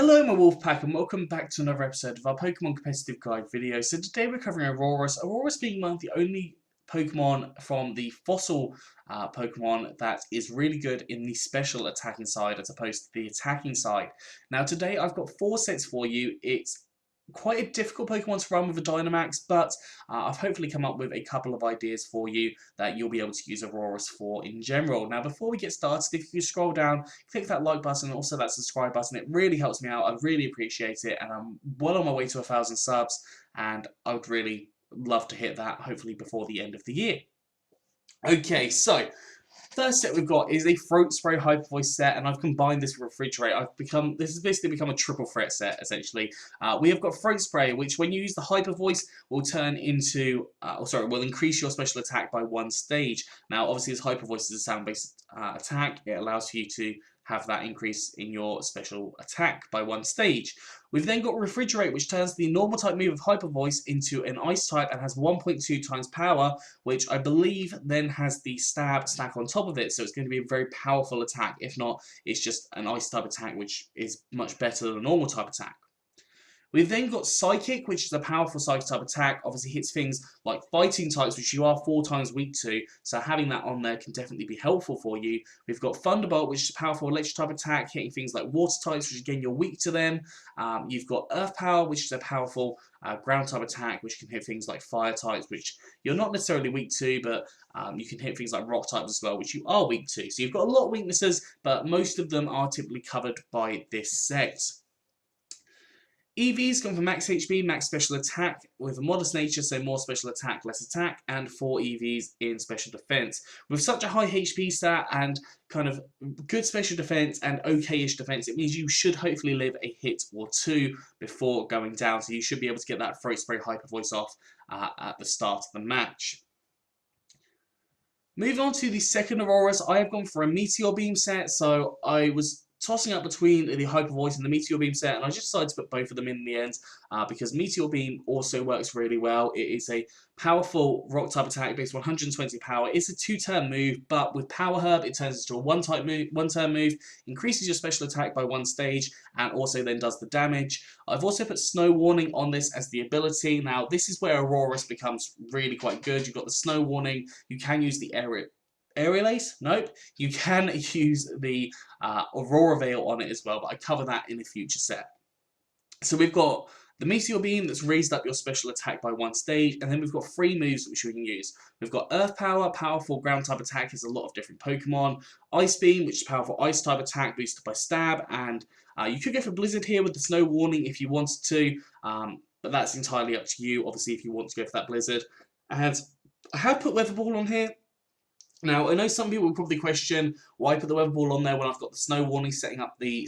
Hello my Wolfpack and welcome back to another episode of our Pokemon Competitive Guide video. So today we're covering Aurorus. Aurorus being one of the only Pokemon from the fossil Pokemon that is really good in the special attacking side as opposed to the attacking side. Now today I've got 4 sets for you. It's quite a difficult Pokemon to run with a Dynamax, but I've hopefully come up with a couple of ideas for you that you'll be able to use Aurorus for in general. Now, before we get started, if you scroll down, click that like button and also that subscribe button. It really helps me out. I really appreciate it, and I'm well on my way to 1,000 subs, and I would really love to hit that, hopefully before the end of the year. Okay, so first set we've got is a throat spray hyper voice set, and I've combined this with refrigerate. This has basically become a triple threat set essentially. We have got throat spray, which when you use the hyper voice will turn into, will increase your special attack by 1 stage. Now, obviously, as hyper voice is a sound-based attack, it allows you to have that increase in your special attack by 1 stage. We've then got Refrigerate, which turns the normal type move of Hyper Voice into an Ice type and has 1.2 times power, which I believe then has the Stab stack on top of it, so it's going to be a very powerful attack. If not, it's just an Ice type attack, which is much better than a normal type attack. We've then got Psychic, which is a powerful Psychic type attack. Obviously hits things like fighting types, which you are 4 times weak to, so having that on there can definitely be helpful for you. We've got Thunderbolt, which is a powerful electric type attack, hitting things like water types, which again you're weak to them. You've got Earth Power, which is a powerful ground type attack, which can hit things like fire types, which you're not necessarily weak to, but you can hit things like rock types as well, which you are weak to. So you've got a lot of weaknesses, but most of them are typically covered by this set. EVs come from max HP, max special attack with a modest nature, so more special attack, less attack, and 4 EVs in special defense. With such a high HP stat and kind of good special defense and okay-ish defense, it means you should hopefully live a hit or 2 before going down, so you should be able to get that throat spray hyper voice off at the start of the match. Moving on to the second Aurorus, I have gone for a Meteor Beam set, so I was tossing up between the Hyper Voice and the Meteor Beam set, and I just decided to put both of them in the end because Meteor Beam also works really well. It is a powerful rock type attack based on 120 power. It's a 2-turn move, but with Power Herb, it turns into a 1-turn move, increases your special attack by 1 stage, and also then does the damage. I've also put Snow Warning on this as the ability. Now, this is where Aurorus becomes really quite good. You've got the Snow Warning. You can use the Aerial Ace? Nope. You can use the Aurora Veil on it as well, but I cover that in a future set. So we've got the Meteor Beam that's raised up your special attack by 1 stage, and then we've got 3 moves which we can use. We've got Earth Power, powerful ground type attack, is a lot of different Pokemon. Ice Beam, which is powerful ice type attack boosted by Stab, and you could go for Blizzard here with the Snow Warning if you wanted to, but that's entirely up to you, obviously, if you want to go for that Blizzard. And I have put Weather Ball on here. Now, I know some people will probably question why I put the Weather Ball on there when I've got the Snow Warning setting up the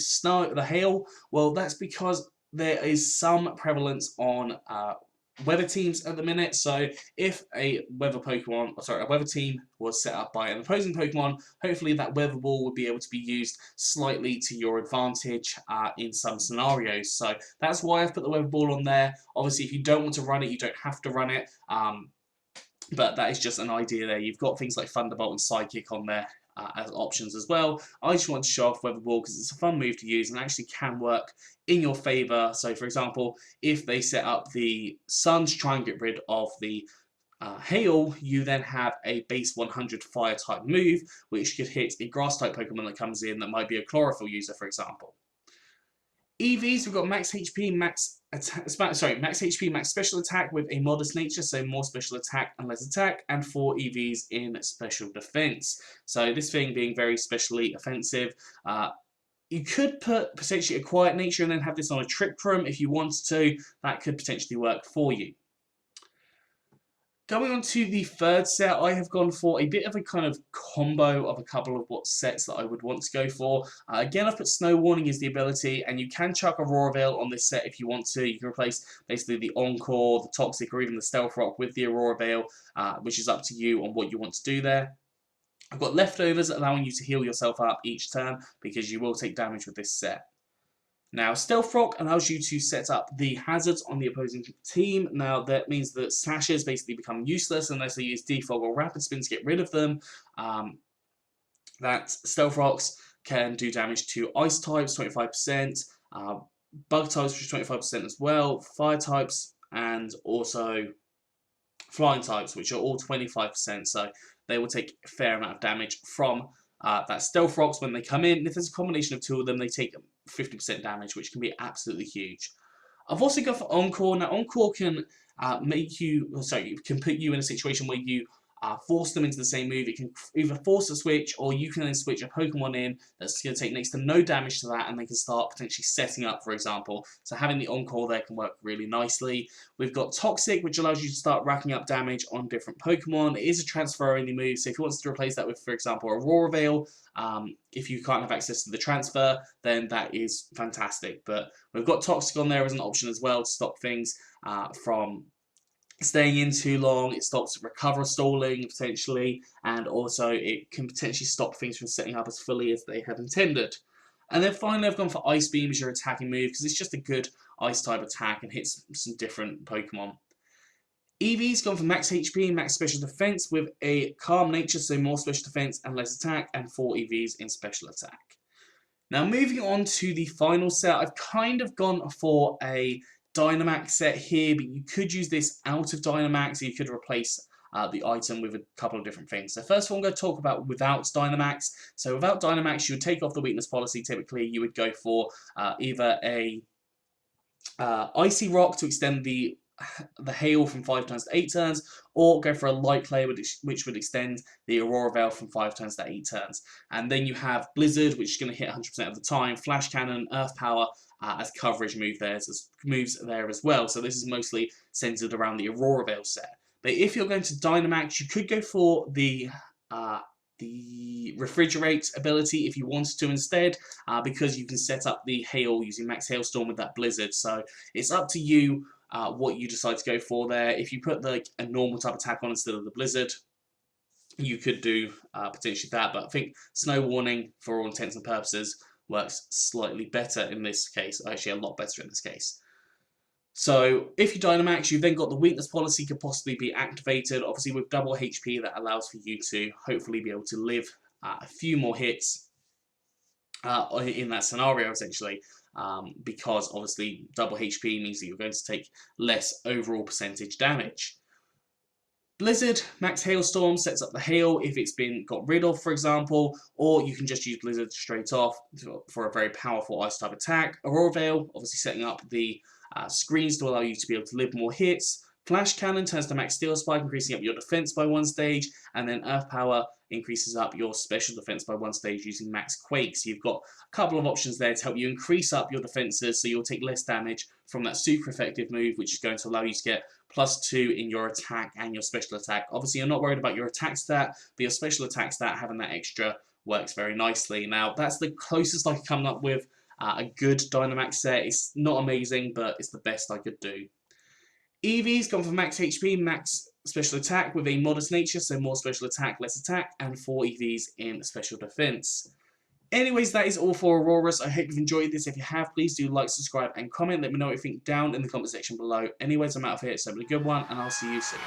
hail. Well, that's because there is some prevalence on weather teams at the minute. So if a weather team was set up by an opposing Pokemon, hopefully that Weather Ball would be able to be used slightly to your advantage in some scenarios. So that's why I've put the Weather Ball on there. Obviously, if you don't want to run it, you don't have to run it. But that is just an idea there. You've got things like Thunderbolt and Psychic on there as options as well. I just want to show off Weather Ball because it's a fun move to use and actually can work in your favour. So, for example, if they set up the Sun to try and get rid of the hail, you then have a base 100 fire type move, which could hit a grass type Pokemon that comes in that might be a Chlorophyll user, for example. EVs, we've got max HP, max HP, max special attack with a modest nature, so more special attack and less attack, and 4 EVs in special defense. So this thing being very specially offensive. You could put potentially a quiet nature and then have this on a Trick Room if you wanted to. That could potentially work for you. Going on to the third set, I have gone for a bit of a kind of combo of a couple of what sets that I would want to go for. Again, I've put Snow Warning as the ability, and you can chuck Aurora Veil on this set if you want to. You can replace basically the Encore, the Toxic, or even the Stealth Rock with the Aurora Veil, which is up to you on what you want to do there. I've got Leftovers allowing you to heal yourself up each turn because you will take damage with this set. Now, Stealth Rock allows you to set up the hazards on the opposing team. Now, that means that sashes basically become useless unless they use Defog or Rapid Spin to get rid of them. That Stealth Rocks can do damage to Ice types, 25%. bug types, which is 25% as well, fire types, and also flying types, which are all 25%. So they will take a fair amount of damage from that stealth rocks when they come in. And if there's a combination of two of them, they take 50% damage, which can be absolutely huge. I've also got for Encore. Now, Encore can can put you in a situation where you force them into the same move. It can either force a switch, or you can then switch a Pokemon in that's going to take next to no damage to that, and they can start potentially setting up, for example. So having the Encore there can work really nicely. We've got Toxic, which allows you to start racking up damage on different Pokemon. It is a transfer-only move, so if you want to replace that with, for example, Aurora Veil, if you can't have access to the transfer, then that is fantastic. But we've got Toxic on there as an option as well to stop things from staying in too long. It stops recover stalling potentially, and also it can potentially stop things from setting up as fully as they had intended. And then finally, I've gone for Ice Beam as your attacking move because it's just a good ice type attack and hits some different Pokemon. Eevee's gone for max HP and max special defense with a calm nature, so more special defense and less attack, and 4 EVs in special attack. Now moving on to the final set, I've kind of gone for a Dynamax set here, but you could use this out of Dynamax, or you could replace the item with a couple of different things. So first of all, I'm going to talk about without Dynamax. So without Dynamax, you would take off the weakness policy. Typically, you would go for either a Icy Rock to extend the hail from 5 turns to 8 turns, or go for a light clay, which would extend the Aurora Veil from 5 turns to 8 turns. And then you have Blizzard, which is going to hit 100% of the time, Flash Cannon, Earth Power as coverage moves there as well. So this is mostly centered around the Aurora Veil set. But if you're going to Dynamax, you could go for the Refrigerate ability if you wanted to instead, because you can set up the hail using Max Hailstorm with that Blizzard. So it's up to you what you decide to go for there. If you put a normal type attack on instead of the Blizzard, you could do potentially that. But I think Snow Warning, for all intents and purposes, works slightly better in this case. Actually, a lot better in this case. So if you Dynamax, you've then got the weakness policy could possibly be activated. Obviously, with double HP, that allows for you to hopefully be able to live a few more hits in that scenario, essentially. Because obviously double HP means that you're going to take less overall percentage damage. Blizzard, Max Hailstorm sets up the hail if it's been got rid of, for example, or you can just use Blizzard straight off for a very powerful ice type attack. Aurora Veil, obviously setting up the screens to allow you to be able to live more hits. Flash Cannon turns to Max Steel Spike, increasing up your defense by 1 stage, and then Earth Power increases up your special defense by 1 stage using Max Quake. So you've got a couple of options there to help you increase up your defenses so you'll take less damage from that super effective move, which is going to allow you to get +2 in your attack and your special attack. Obviously, you're not worried about your attack stat, but your special attack stat, having that extra, works very nicely. Now, that's the closest I could come up with a good Dynamax set. It's not amazing, but it's the best I could do. Eevee's gone for max HP, max special attack with a modest nature, so more special attack, less attack, and 4 EVs in special defense. Anyways, that is all for Aurorus. I hope you've enjoyed this. If you have, please do like, subscribe, and comment. Let me know what you think down in the comment section below. Anyways, I'm out of here, so have a good one, and I'll see you soon.